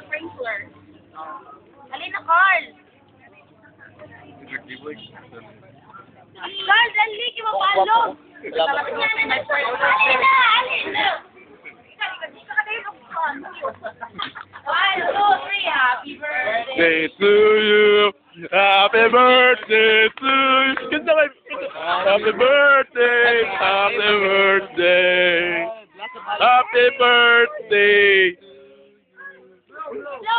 Sprinkler. Alin na, Carl? Carl, dali, kimapalo. Alin na, alin na. One, two, three, happy birthday. Birthday to you. Happy birthday to you. Ganda kayo. Happy birthday. Happy birthday. Happy birthday. No.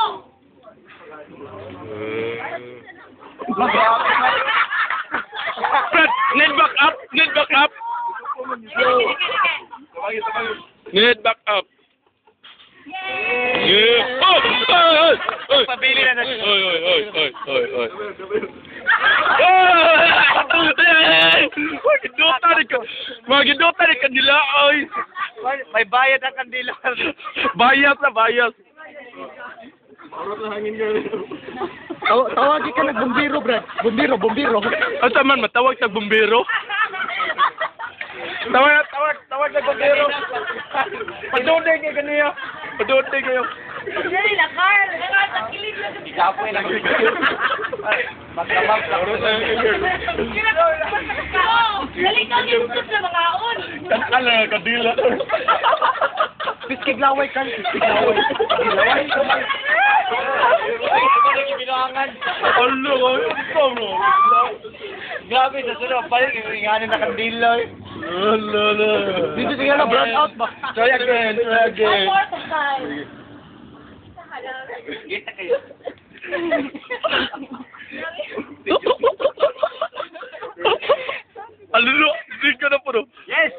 Fred, need back up. Need back up. Need back up. Yay! Yeah. Oh! Oy! Pabili na natin. Oy! Magidota ni kanila, oy! May bayad ang kandila. Bayas na, bayas. Tawagin ka ng bumbiro, Brad. Bumbiro. Ang taman, matawag sa bumbero. Tawag sa bumbero. Padunay kayo kaniya. Padunay kayo. Dali na, Carl. Sa kilid na. Ikapoy lang. Magkamap lang. Dali ka, ginugod na mga on. Ano, kadila. Piskig laway kan. Laway. Bilangan. Ano, ito bro. Grabe, sa sunod. Balik, inganin na kandila. Ala. Dito tingnan na, brand out ba? Try again. Fourth time. Kita kayo. Alilo, hindi ka na po. Yes!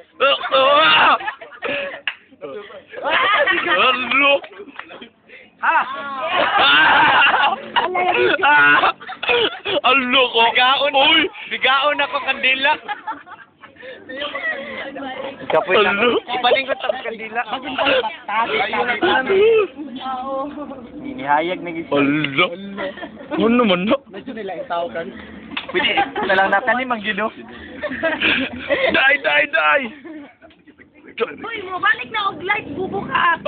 Alilo. Ha? Alilo ko. Bigaon ako kandila. Kapoy na. Ipalingot ang kandila. Hinihayag na gising. Alilo. Ano naman na? Medyo nila itaw kan. Pwede na lang natin mang gido. Die! Uy, mo balik na og light bubuka.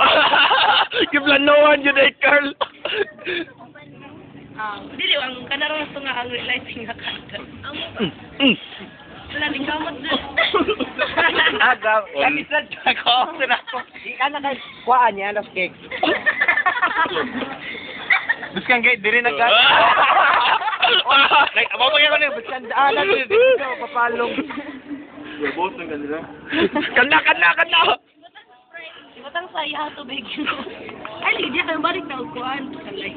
Kiplanoan yun eh, Carl. Dili ang kanarong ito nga ang lighting nga kanta. Wala din kamot doon. Agaw. Kamisad ako. Ikan na kay kuhaan niya, alas cake. Buskan kay, diri na gano'n. Mamaya ko na, buskan daanan dito, papalong. Kana! Batang saya tubig. Ay, ligyan ka balik na uguan. Kalay.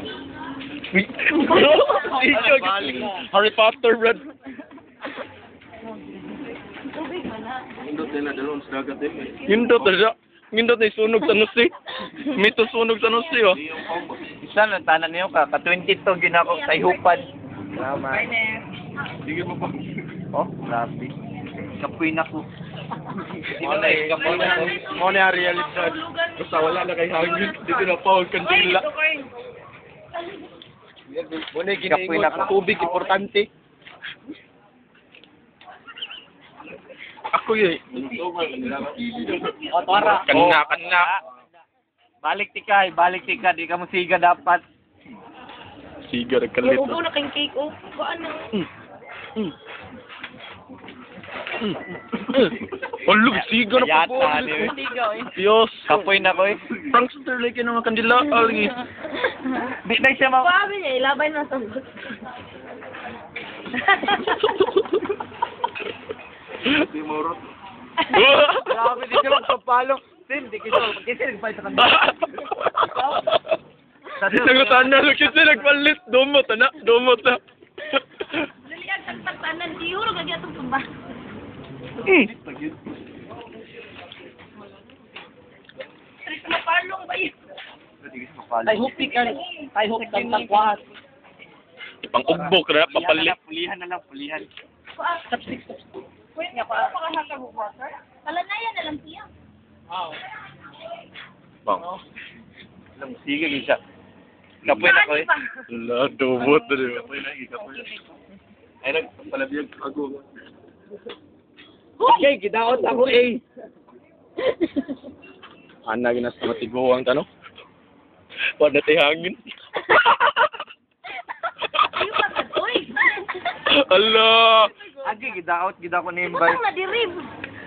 Harry Potter, Red. Tubig ba na? Nindot na sunog sa nusi. Mito sunog sa nusi, oh. Isa lang, tanan niyo ka, ka-22 ginako sa ihupan. Tama. Sige mo pa. Oh, grabe. Kapoy na ko. Mo na realidad. Basta wala na kay hangin. Dito na pa, kandila. Muna ginaingot na tubig, importante. Ako yun. Otwara. Kana. Balik tika, di ka mo siga dapat. Siga, nagkalit. Ugo na kayong cake, oh. Kuan na. Olog, siga na po. Yata, di ba? Diyos. Kapoy na ko eh. Prankster like yun ang kandila. Algi. Di na siya ma... Sabi niya, ilabay na sa Grabe, di siya magpapalo. Sin, di kasi nagpahit sa kanila. Nagutan na, kasi nagpalit. Dumot na. Lalian, tagtagtanan. Siguro gagyan itong tumba. Tris na palong ba yun? Ay, hupik ka. Ay, hupik kang takwat. Pang-ugbok na, papalit. Pulihan na lang. Chopstick. Wait, nga pa. Pakahasa mo water? Kalanayan na lang siya. Bang. Sige, gisa. Kapoy na ko eh. Wala, dumot na rin. Ay, nagpalabiyag ako. Okay, kidaot ako eh. Ana ginas na matiguang tanong. Wala tayo hangin. Uy! Ala! Agi, gidaot, gida ko na yung Butang na dirib.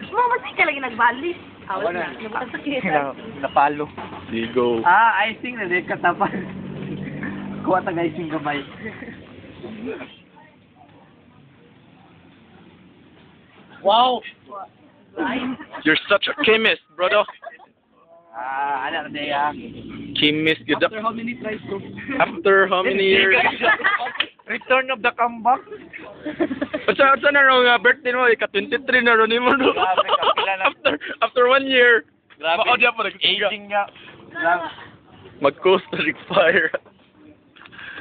Mo, masay ka lagi nagbalis. Awas Wala. na. Nabutang sa kita. Napalo. Sigo. Icing na di katapan. Kuha tag icing gamay. Wow! You're such a chemist, brother. Ano na diya? Chemist, good. After how many tries to? After how many years? Return of the comeback. Asa na raw nga birthday mo? Ika-23 na raw ni mo. No? Grabe, kapila na. After 1 year. Grabe. Mao diya pa nagsiga. Aging nga. Grabe. Mag-coast na fire.